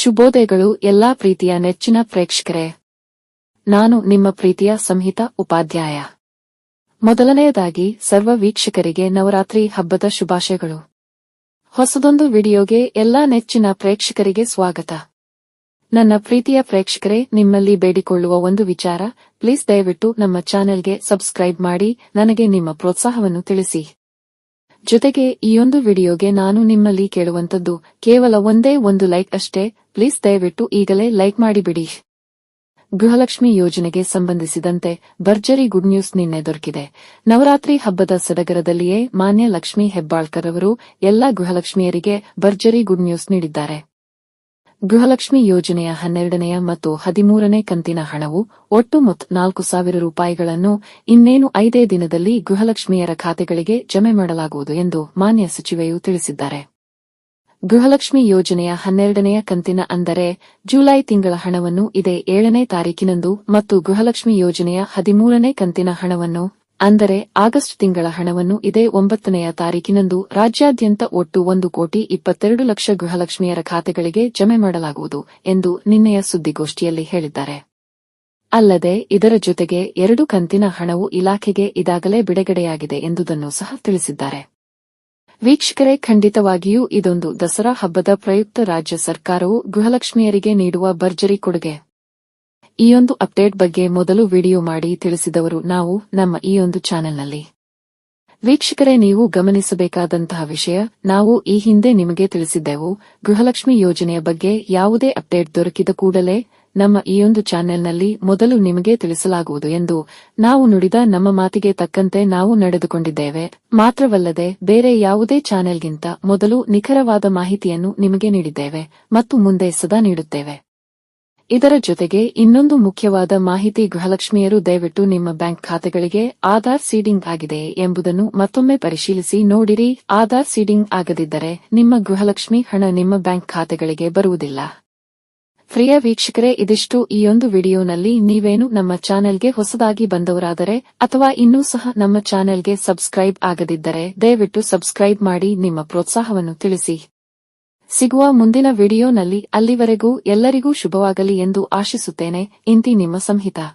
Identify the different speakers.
Speaker 1: ಶುಭೋದಯಗಳು ಎಲ್ಲಾ ಪ್ರೀತಿಯ ನೆಚ್ಚಿನ ಪ್ರೇಕ್ಷಕರೇ. ನಾನು ನಿಮ್ಮ ಪ್ರೀತಿಯ ಸಂಹಿತಾ ಉಪಾಧ್ಯಾಯ. ಮೊದಲನೆಯದಾಗಿ ಸರ್ವ ವೀಕ್ಷಕರಿಗೆ ನವರಾತ್ರಿ ಹಬ್ಬದ ಶುಭಾಶಯಗಳು. ಹೊಸದೊಂದು ವಿಡಿಯೋಗೆ ಎಲ್ಲಾ ನೆಚ್ಚಿನ ಪ್ರೇಕ್ಷಕರಿಗೆ ಸ್ವಾಗತ. ನನ್ನ ಪ್ರೀತಿಯ ಪ್ರೇಕ್ಷಕರೇ, ನಿಮ್ಮಲ್ಲಿ ಬೇಡಿಕೊಳ್ಳುವ ಒಂದು ವಿಚಾರ, ಪ್ಲೀಸ್ ದಯವಿಟ್ಟು ನಮ್ಮ ಚಾನೆಲ್ಗೆ ಸಬ್ಸ್ಕ್ರೈಬ್ ಮಾಡಿ ನನಗೆ ನಿಮ್ಮ ಪ್ರೋತ್ಸಾಹವನ್ನು ತಿಳಿಸಿ. ಜೊತೆಗೆ ಈಯೊಂದು ವಿಡಿಯೋಗೆ ನಾನು ನಿಮ್ಮಲ್ಲಿ ಕೇಳುವಂತದ್ದು ಕೇವಲ ಒಂದೇ ಒಂದು ಲೈಕ್ ಅಷ್ಟೇ. ಪ್ಲೀಸ್ ದಯವಿಟ್ಟು ಈಗಲೇ ಲೈಕ್ ಮಾಡಿಬಿಡಿ. ಗೃಹಲಕ್ಷ್ಮಿ ಯೋಜನೆಗೆ ಸಂಬಂಧಿಸಿದಂತೆ ಭರ್ಜರಿ ಗುಡ್ ನ್ಯೂಸ್ ನಿನ್ನೆ ದೊರಕಿದೆ. ನವರಾತ್ರಿ ಹಬ್ಬದ ಸಡಗರದಲ್ಲಿಯೇ ಮಾನ್ಯ ಲಕ್ಷ್ಮೀ ಹೆಬ್ಬಾಳ್ಕರ್ ಅವರು ಎಲ್ಲಾ ಗೃಹಲಕ್ಷ್ಮಿಯರಿಗೆ ಭರ್ಜರಿ ಗುಡ್ ನ್ಯೂಸ್ ನೀಡಿದ್ದಾರೆ. ಗೃಹಲಕ್ಷ್ಮಿ ಯೋಜನೆಯ 12ನೇ ಮತ್ತು 13ನೇ ಕಂತಿನ ಹಣವು ಒಟ್ಟು ಮೊತ್ತ 4,000 ರೂಪಾಯಿಗಳನ್ನು ಇನ್ನೇನು 5 ದಿನದಲ್ಲಿ ಗೃಹಲಕ್ಷ್ಮಿಯರ ಖಾತೆಗಳಿಗೆ ಜಮೆ ಮಾಡಲಾಗುವುದು ಎಂದು ಮಾನ್ಯ ಸಚಿವೆಯು ತಿಳಿಸಿದ್ದಾರೆ. ಗೃಹಲಕ್ಷ್ಮಿ ಯೋಜನೆಯ 12ನೇ ಕಂತಿನ ಅಂದರೆ ಜುಲೈ ತಿಂಗಳ ಹಣವನ್ನು ಇದೇ 7ನೇ ತಾರೀಕಿನಂದು ಮತ್ತು ಗೃಹಲಕ್ಷ್ಮಿ ಯೋಜನೆಯ 13ನೇ ಕಂತಿನ ಹಣವನ್ನು ಅಂದರೆ ಆಗಸ್ಟ್ ತಿಂಗಳ ಹಣವನ್ನು ಇದೇ 9ನೇ ತಾರೀಕಿನಂದು ರಾಜ್ಯಾದ್ಯಂತ ಒಟ್ಟು 1,22,00,000 ಗೃಹಲಕ್ಷ್ಮಿಯರ ಖಾತೆಗಳಿಗೆ ಜಮೆ ಮಾಡಲಾಗುವುದು ಎಂದು ನಿನ್ನೆಯ ಸುದ್ದಿಗೋಷ್ಠಿಯಲ್ಲಿ ಹೇಳಿದ್ದಾರೆ. ಅಲ್ಲದೆ ಇದರ ಜೊತೆಗೆ 2 ಕಂತಿನ ಹಣವು ಇಲಾಖೆಗೆ ಇದಾಗಲೇ ಬಿಡುಗಡೆಯಾಗಿದೆ ಎಂಬುದನ್ನು ಸಹ ತಿಳಿಸಿದ್ದಾರೆ. ವೀಕ್ಷಕರೇ, ಖಂಡಿತವಾಗಿಯೂ ಇದೊಂದು ದಸರಾ ಹಬ್ಬದ ಪ್ರಯುಕ್ತ ರಾಜ್ಯ ಸರ್ಕಾರವು ಗೃಹಲಕ್ಷ್ಮಿಯರಿಗೆ ನೀಡುವ ಭರ್ಜರಿ ಕೊಡುಗೆ. ಈಯೊಂದು ಅಪ್ಡೇಟ್ ಬಗ್ಗೆ ಮೊದಲು ವಿಡಿಯೋ ಮಾಡಿ ತಿಳಿಸಿದವರು ನಾವು ನಮ್ಮ ಈಯೊಂದು ಚಾನೆಲ್ನಲ್ಲಿ. ವೀಕ್ಷಕರೇ, ನೀವು ಗಮನಿಸಬೇಕಾದಂತಹ ವಿಷಯ, ನಾವು ಈ ಹಿಂದೆ ನಿಮಗೆ ತಿಳಿಸಿದ್ದೆವು. ಗೃಹಲಕ್ಷ್ಮಿ ಯೋಜನೆಯ ಬಗ್ಗೆ ಯಾವುದೇ ಅಪ್ಡೇಟ್ ದೊರಕಿದ ಕೂಡಲೇ ನಮ್ಮ ಈಯೊಂದು ಚಾನೆಲ್ನಲ್ಲಿ ಮೊದಲು ನಿಮಗೆ ತಿಳಿಸಲಾಗುವುದು ಎಂದು ನಾವು ನುಡಿದ ನಮ್ಮ ಮಾತಿಗೆ ತಕ್ಕಂತೆ ನಾವು ನಡೆದುಕೊಂಡಿದ್ದೇವೆ. ಮಾತ್ರವಲ್ಲದೆ ಬೇರೆ ಯಾವುದೇ ಚಾನೆಲ್ಗಿಂತ ಮೊದಲು ನಿಖರವಾದ ಮಾಹಿತಿಯನ್ನು ನಿಮಗೆ ನೀಡಿದ್ದೇವೆ ಮತ್ತು ಮುಂದೆ ಸದಾ ನೀಡುತ್ತೇವೆ. ಇದರ ಜೊತೆಗೆ ಇನ್ನೊಂದು ಮುಖ್ಯವಾದ ಮಾಹಿತಿ, ಗೃಹಲಕ್ಷ್ಮಿಯರು ದಯವಿಟ್ಟು ನಿಮ್ಮ ಬ್ಯಾಂಕ್ ಖಾತೆಗಳಿಗೆ ಆಧಾರ್ ಸೀಡಿಂಗ್ ಆಗಿದೆಯೇ ಎಂಬುದನ್ನು ಮತ್ತೊಮ್ಮೆ ಪರಿಶೀಲಿಸಿ ನೋಡಿರಿ. ಆಧಾರ್ ಸೀಡಿಂಗ್ ಆಗದಿದ್ದರೆ ನಿಮ್ಮ ಗೃಹಲಕ್ಷ್ಮಿ ಹಣ ನಿಮ್ಮ ಬ್ಯಾಂಕ್ ಖಾತೆಗಳಿಗೆ ಬರುವುದಿಲ್ಲ. ಪ್ರಿಯ ವೀಕ್ಷಕರೇ, ಇದಿಷ್ಟು ಈಯೊಂದು ವಿಡಿಯೋನಲ್ಲಿ. ನೀವೇನು ನಮ್ಮ ಚಾನೆಲ್ಗೆ ಹೊಸದಾಗಿ ಬಂದವರಾದರೆ ಅಥವಾ ಇನ್ನೂ ಸಹ ನಮ್ಮ ಚಾನೆಲ್ಗೆ ಸಬ್ಸ್ಕ್ರೈಬ್ ಆಗದಿದ್ದರೆ ದಯವಿಟ್ಟು ಸಬ್ಸ್ಕ್ರೈಬ್ ಮಾಡಿ ನಿಮ್ಮ ಪ್ರೋತ್ಸಾಹವನ್ನು ತಿಳಿಸಿ. ಸಿಗುವ ಮುಂದಿನ ವಿಡಿಯೋನಲ್ಲಿ. ಅಲ್ಲಿವರೆಗೂ ಎಲ್ಲರಿಗೂ ಶುಭವಾಗಲಿ ಎಂದು ಆಶಿಸುತ್ತೇನೆ. ಇಂತಿ ನಿಮ್ಮ ಸಂಹಿತಾ.